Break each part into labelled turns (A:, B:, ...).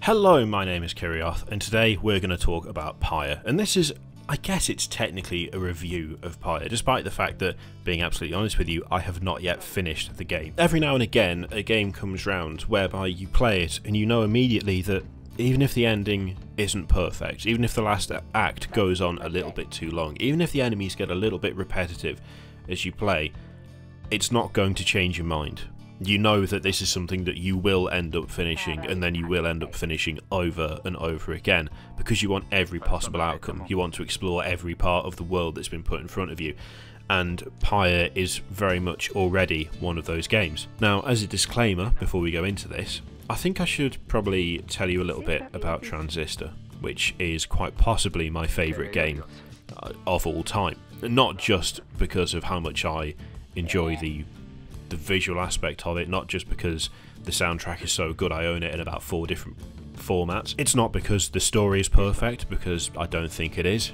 A: Hello, my name is Kirioth, and today we're going to talk about Pyre. And this is, I guess it's technically a review of Pyre, despite the fact that, being absolutely honest with you, I have not yet finished the game. Every now and again, a game comes round whereby you play it and you know immediately that even if the ending isn't perfect, even if the last act goes on a little bit too long, even if the enemies get a little bit repetitive as you play, it's not going to change your mind. You know that this is something that you will end up finishing, and then you will end up finishing over and over again, because you want every possible outcome. You want to explore every part of the world that's been put in front of you, and Pyre is very much already one of those games. Now, as a disclaimer, before we go into this, I think I should probably tell you a little bit about Transistor, which is quite possibly my favourite game of all time. Not just because of how much I enjoy the visual aspect of it, not just because the soundtrack is so good, I own it in about 4 different formats. It's not because the story is perfect, because I don't think it is.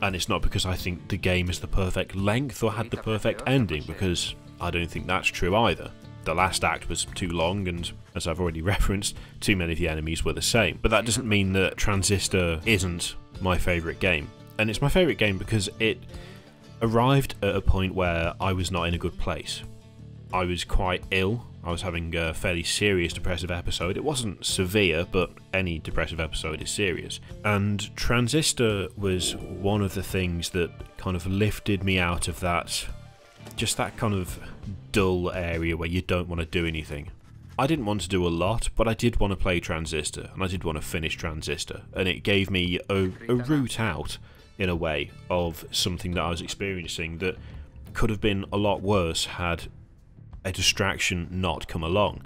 A: And it's not because I think the game is the perfect length or had the perfect ending, because I don't think that's true either. The last act was too long, and as I've already referenced, too many of the enemies were the same. But that doesn't mean that Transistor isn't my favourite game. And it's my favourite game because it arrived at a point where I was not in a good place. I was quite ill. I was having a fairly serious depressive episode. It wasn't severe, but any depressive episode is serious. And Transistor was one of the things that kind of lifted me out of that, just that kind of dull area where you don't want to do anything. I didn't want to do a lot, but I did want to play Transistor, and I did want to finish Transistor, and it gave me a route out, in a way, of something that I was experiencing that could have been a lot worse had a distraction not come along.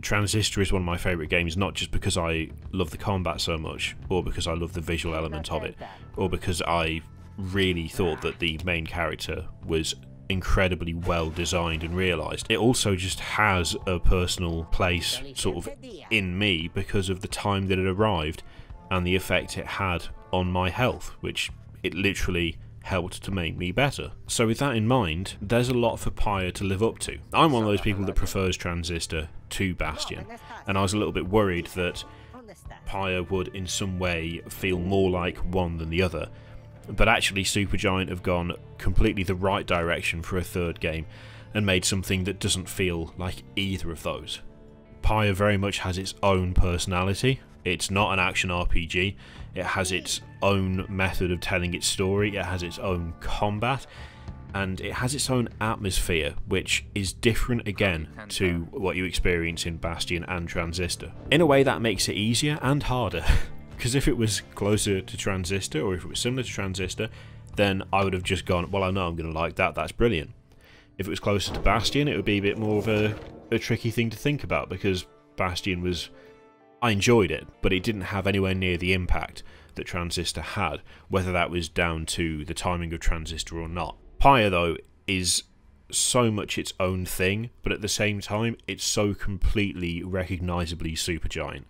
A: Transistor is one of my favourite games, not just because I love the combat so much, or because I love the visual element of it, or because I really thought that the main character was incredibly well designed and realised. It also just has a personal place sort of in me because of the time that it arrived and the effect it had on my health, which it literally helped to make me better. So with that in mind, there's a lot for Pyre to live up to. I'm one of those people that prefers Transistor to Bastion, and I was a little bit worried that Pyre would in some way feel more like one than the other, but actually Supergiant have gone completely the right direction for a third game and made something that doesn't feel like either of those. Pyre very much has its own personality. It's not an action RPG, it has its own method of telling its story, it has its own combat, and it has its own atmosphere, which is different again to what you experience in Bastion and Transistor. In a way that makes it easier and harder, because if it was closer to Transistor, or if it was similar to Transistor, then I would have just gone, well, I know I'm going to like that, that's brilliant. If it was closer to Bastion, it would be a bit more of a tricky thing to think about, because Bastion was... I enjoyed it, but it didn't have anywhere near the impact that Transistor had, whether that was down to the timing of Transistor or not. Pyre, though, is so much its own thing, but at the same time, it's so completely recognisably Supergiant.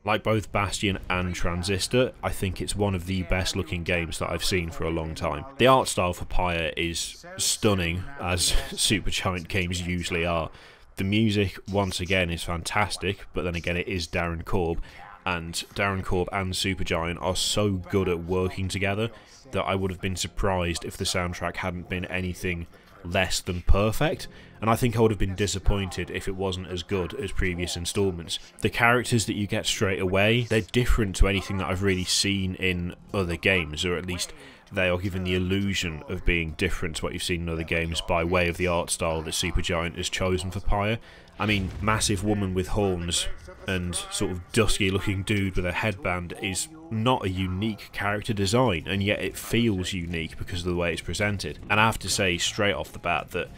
A: Like both Bastion and Transistor, I think it's one of the best looking games that I've seen for a long time. The art style for Pyre is stunning, as Supergiant games usually are. The music, once again, is fantastic, but then again it is Darren Korb, and Darren Korb and Supergiant are so good at working together that I would have been surprised if the soundtrack hadn't been anything less than perfect, and I think I would have been disappointed if it wasn't as good as previous installments. The characters that you get straight away, they're different to anything that I've really seen in other games, or at least they are given the illusion of being different to what you've seen in other games by way of the art style that Supergiant has chosen for Pyre. I mean, massive woman with horns and sort of dusky looking dude with a headband is not a unique character design, and yet it feels unique because of the way it's presented. And I have to say straight off the bat that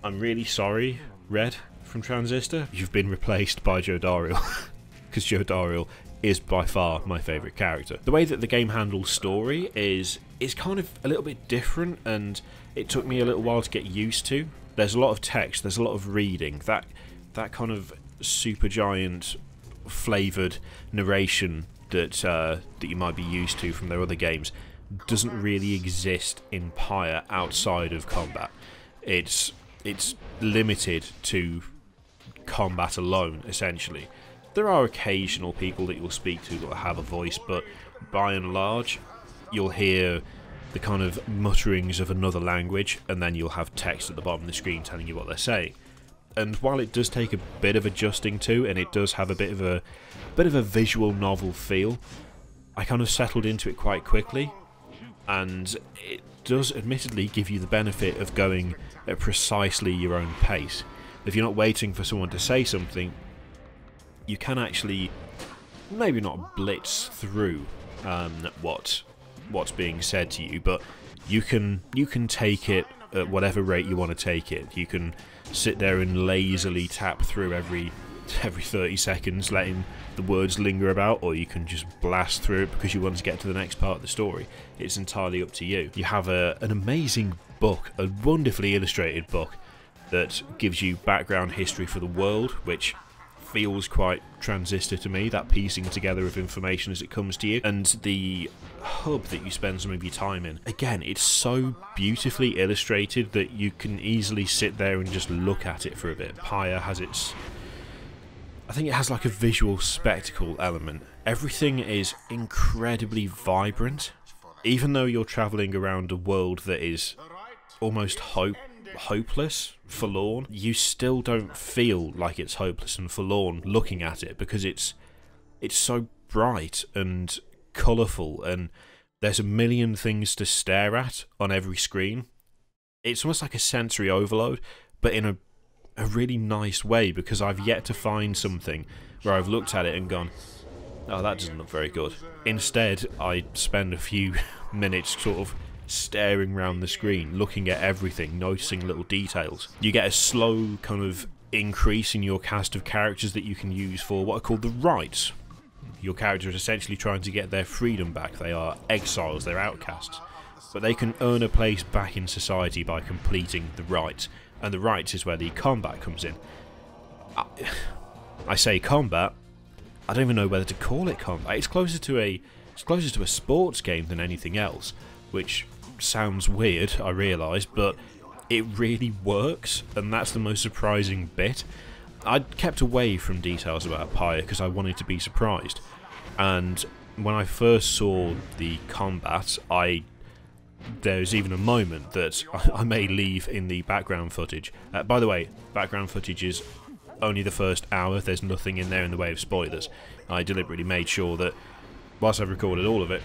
A: I'm really sorry, Red from Transistor, you've been replaced by Joe Dariel, because Joe Dariel is by far my favourite character. The way that the game handles story is kind of a little bit different, and it took me a little while to get used to. There's a lot of text, there's a lot of reading, that kind of Supergiant flavoured narration that you might be used to from their other games doesn't really exist in Pyre outside of combat. It's limited to combat alone, essentially. There are occasional people that you'll speak to that have a voice, but by and large, you'll hear the kind of mutterings of another language, and then you'll have text at the bottom of the screen telling you what they're saying. And while it does take a bit of adjusting to, and it does have a bit of a visual novel feel, I kind of settled into it quite quickly, and it does admittedly give you the benefit of going at precisely your own pace. If you're not waiting for someone to say something, you can actually maybe not blitz through what's being said to you, but you can take it at whatever rate you want to take it. You can sit there and lazily tap through every 30 seconds, letting the words linger about, or you can just blast through it because you want to get to the next part of the story. It's entirely up to you. You have an amazing book, a wonderfully illustrated book, that gives you background history for the world, which feels quite Transistor to me, that piecing together of information as it comes to you. And the hub that you spend some of your time in, again, it's so beautifully illustrated that you can easily sit there and just look at it for a bit. Pyre has its... I think it has like a visual spectacle element. Everything is incredibly vibrant. Even though you're travelling around a world that is almost hopeless, forlorn, you still don't feel like it's hopeless and forlorn looking at it, because it's so bright and colourful, and there's a million things to stare at on every screen. It's almost like a sensory overload, but in a really nice way, because I've yet to find something where I've looked at it and gone, oh, that doesn't look very good. Instead, I spend a few minutes sort of staring around the screen, looking at everything, noticing little details. You get a slow kind of increase in your cast of characters that you can use for what are called the Rites. Your character is essentially trying to get their freedom back. They are exiles, they're outcasts, but they can earn a place back in society by completing the Rite, and the Rites is where the combat comes in. I say combat, I don't even know whether to call it combat. It's closer to a sports game than anything else, which sounds weird, I realise, but it really works, and that's the most surprising bit. I'd kept away from details about Pyre because I wanted to be surprised, and when I first saw the combat, there's even a moment that I may leave in the background footage. By the way, background footage is only the first hour, there's nothing in there in the way of spoilers. I deliberately made sure that whilst I've recorded all of it,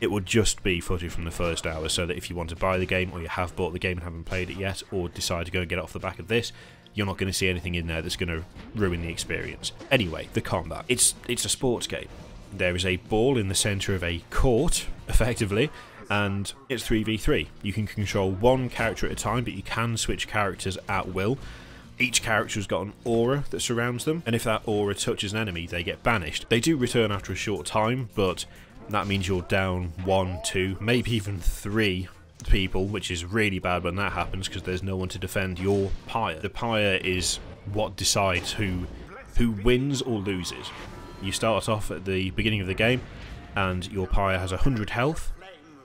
A: it would just be footage from the first hour, so that if you want to buy the game, or you have bought the game and haven't played it yet, or decide to go and get it off the back of this, you're not going to see anything in there that's going to ruin the experience. Anyway, the combat. It's a sports game. There is a ball in the centre of a court, effectively, and it's 3v3. You can control one character at a time, but you can switch characters at will. Each character's got an aura that surrounds them, and if that aura touches an enemy, they get banished. They do return after a short time, but that means you're down 1, 2, maybe even 3 people, which is really bad when that happens because there's no one to defend your Pyre. The Pyre is what decides who wins or loses. You start off at the beginning of the game and your Pyre has 100 health,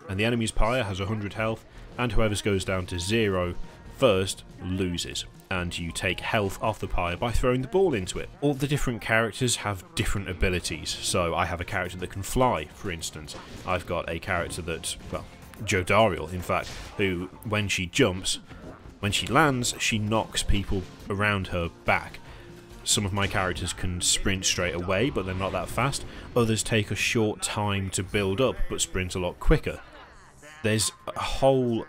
A: and the enemy's Pyre has 100 health, and whoever goes down to 0 first loses, and you take health off the Pyre by throwing the ball into it. All the different characters have different abilities, so I have a character that can fly, for instance. I've got a character that, well, Jodariel, in fact, who, when she jumps, when she lands, she knocks people around her back. Some of my characters can sprint straight away, but they're not that fast. Others take a short time to build up, but sprint a lot quicker. There's a whole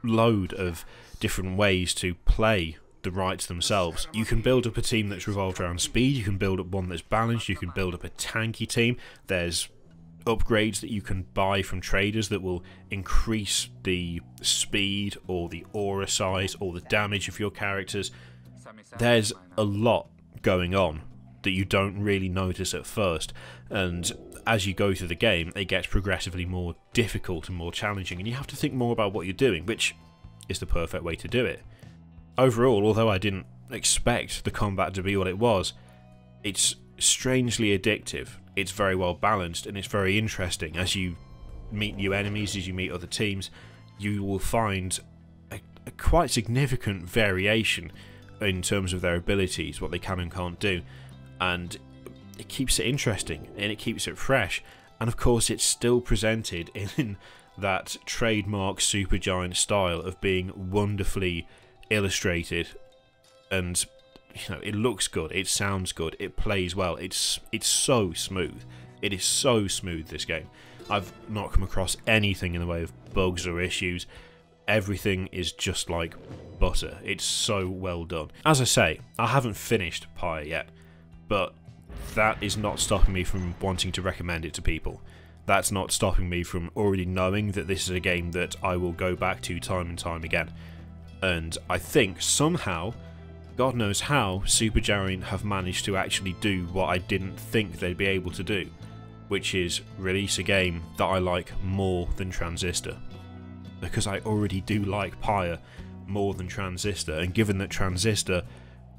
A: load of different ways to play the Rites themselves. You can build up a team that's revolved around speed, you can build up one that's balanced, you can build up a tanky team. There's upgrades that you can buy from traders that will increase the speed or the aura size or the damage of your characters. There's a lot going on that you don't really notice at first, and as you go through the game it gets progressively more difficult and more challenging, and you have to think more about what you're doing, which is the perfect way to do it. Overall, although I didn't expect the combat to be what it was, it's strangely addictive. It's very well balanced and it's very interesting. As you meet new enemies, as you meet other teams, you will find a quite significant variation in terms of their abilities, what they can and can't do, and it keeps it interesting and it keeps it fresh. And of course, it's still presented in that trademark Supergiant style of being wonderfully illustrated, and it looks good, it sounds good, it plays well. It's so smooth. It is so smooth, this game. I've not come across anything in the way of bugs or issues. Everything is just like butter. It's so well done. As I say, I haven't finished Pyre yet, but that is not stopping me from wanting to recommend it to people. That's not stopping me from already knowing that this is a game that I will go back to time and time again. And I think somehow, God knows how, Supergiant have managed to actually do what I didn't think they'd be able to do, which is release a game that I like more than Transistor. Because I already do like Pyre more than Transistor, and given that Transistor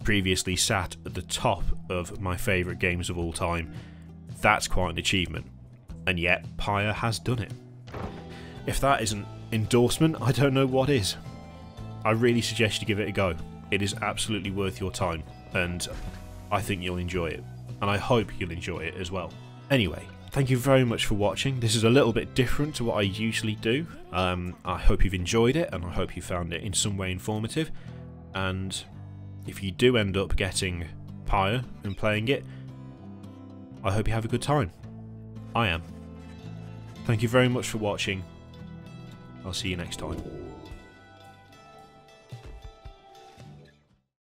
A: previously sat at the top of my favourite games of all time, that's quite an achievement. And yet, Pyre has done it. If that isn't endorsement, I don't know what is. I really suggest you give it a go. It is absolutely worth your time, and I think you'll enjoy it. And I hope you'll enjoy it as well. Anyway, thank you very much for watching. This is a little bit different to what I usually do. I hope you've enjoyed it, and I hope you found it in some way informative. And if you do end up getting Pyre and playing it, I hope you have a good time. I am. Thank you very much for watching. I'll see you next time.